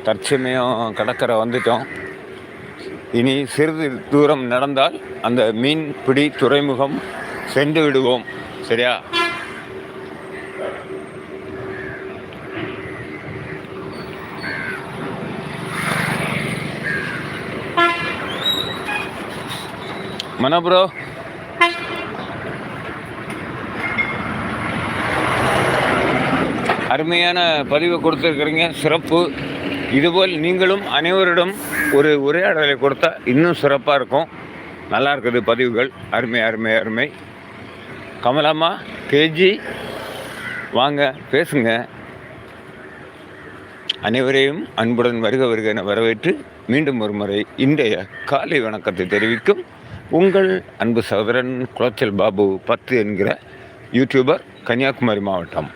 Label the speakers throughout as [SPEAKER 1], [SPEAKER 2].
[SPEAKER 1] தற்சமயம் கடற்கரை வந்துட்டோம். இனி சிறிது தூரம் நடந்தால் அந்த மீன்பிடி துறைமுகம் சென்று விடுவோம். சரியா? மனோ ப்ரோ, அருமையான பதிவை கொடுத்துருக்குறீங்க, சிறப்பு. இதுபோல் நீங்களும் அனைவரிடம் ஒரு உரையாடலை கொடுத்தா இன்னும் சிறப்பாக இருக்கும். நல்லா இருக்குது பதிவுகள், அருமை அருமை அருமை. கமலாமா கேஜி வாங்க பேசுங்க. அனைவரையும் அன்புடன் வருக வருக என வரவேற்று மீண்டும் ஒரு முறை இன்றைய காலை வணக்கத்தை தெரிவிக்கும் உங்கள் அன்பு சகோதரன் குளச்சல் பாபு 10 என்கிற யூடியூபர், கன்னியாகுமரி மாவட்டம்.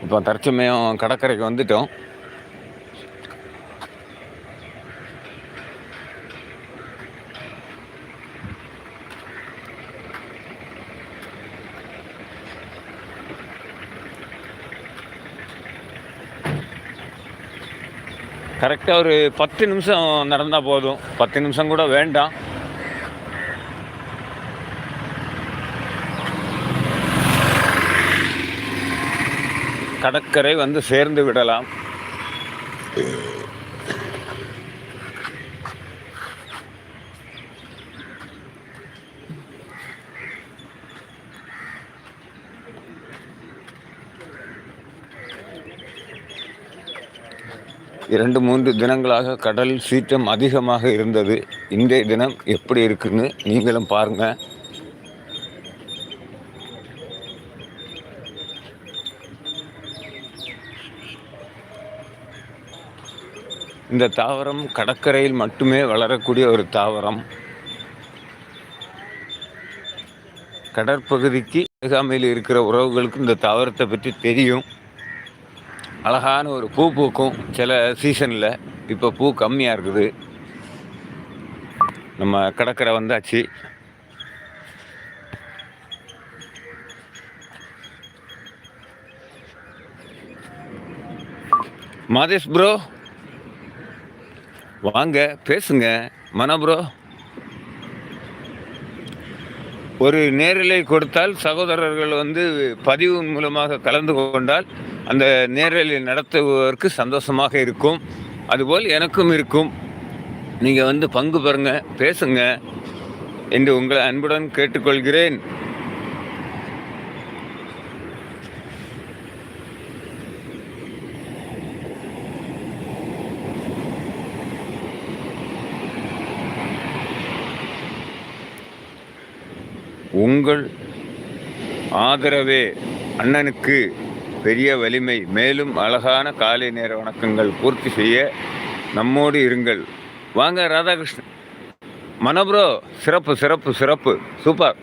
[SPEAKER 1] இப்போ தற்சமயம் கடற்கரைக்கு வந்துட்டோம். கரெக்டாக ஒரு 10 நிமிஷம் நடந்தால் போதும். 10 நிமிஷம் கூட வேண்டாம். கடற்கரை வந்து சேர்ந்து விடலாம். இரண்டு 3 தினங்களாக கடல் சீற்றம் அதிகமாக இருந்தது. இன்றைய தினம் எப்படி இருக்குன்னு நீங்களும் பாருங்கள். இந்த தாவரம் கடற்கரையில் மட்டுமே வளரக்கூடிய ஒரு தாவரம். கடற்பகுதிக்கு அருகாமையில் இருக்கிற உறவுகளுக்கு இந்த தாவரத்தை பற்றி தெரியும். அழகான ஒரு பூ பூக்கும் சில சீசனில். இப்போ பூ கம்மியாக இருக்குது. நம்ம கடற்கரை வந்தாச்சு. மாதேஷ் ப்ரோ வாங்க பேசுங்க. மனோ ப்ரோ, ஒரு நேரலை கொடுத்தால் சகோதரர்கள் பதிவு மூலமாக கலந்து கொண்டால் அந்த நேரலை நடத்துவதற்கு சந்தோஷமாக இருக்கும். அதுபோல் எனக்கும் இருக்கும். நீங்கள் பங்கு பெறுங்க, பேசுங்க என்று உங்களை அன்புடன் கேட்டுக்கொள்கிறேன். உங்கள் ஆதரவே அண்ணனுக்கு பெரிய வலிமை. மேலும் அழகான காலை நேர வணக்கங்கள் பூர்த்தி செய்ய நம்மோடு இருங்கள். வாங்க ராதாகிருஷ்ணன். மனோ ப்ரோ, சிறப்பு சிறப்பு சிறப்பு, சூப்பர்.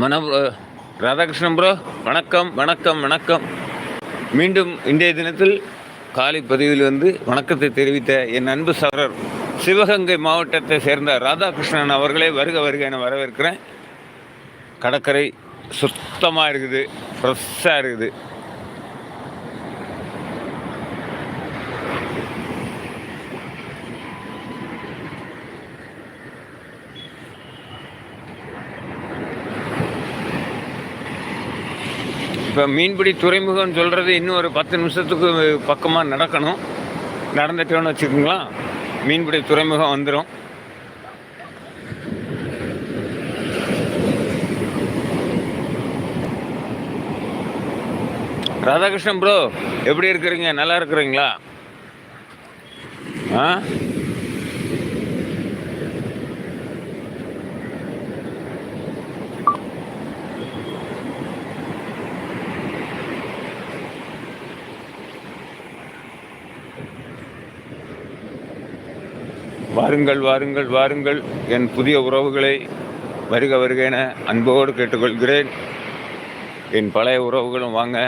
[SPEAKER 1] மனோ ப்ரோ, ராதாகிருஷ்ணன் ப்ரோ, வணக்கம் வணக்கம் வணக்கம். மீண்டும் இன்றைய தினத்தில் காலை பதிவில் வணக்கத்தை தெரிவித்த என் அன்பு சகோதரர் சிவகங்கை மாவட்டத்தை சேர்ந்த ராதாகிருஷ்ணன் அவர்களே வருக வருக என வரவேற்கிறேன். கடற்கரை சுத்தமாக இருக்குது, ஃப்ரெஷ்ஷாக இருக்குது. இப்போ மீன்பிடி துறைமுகம் சொல்கிறது இன்னும் ஒரு 10 நிமிஷத்துக்கு பக்கமாக நடக்கணும். நடந்துட்டோன்னு வச்சுக்கோங்களா, மீன்பிடி துறைமுகம் வந்துடும். ராதாகிருஷ்ணன் ப்ரோ, எப்படி இருக்கிறீங்க? நல்லா இருக்கிறீங்களா? வாருங்கள் வாருங்கள் வாருங்கள் என் புதிய உறவுகளை வருக வருக என அன்போடு கேட்டுக்கொள்கிறேன். என் பழைய உறவுகளும் வாங்க.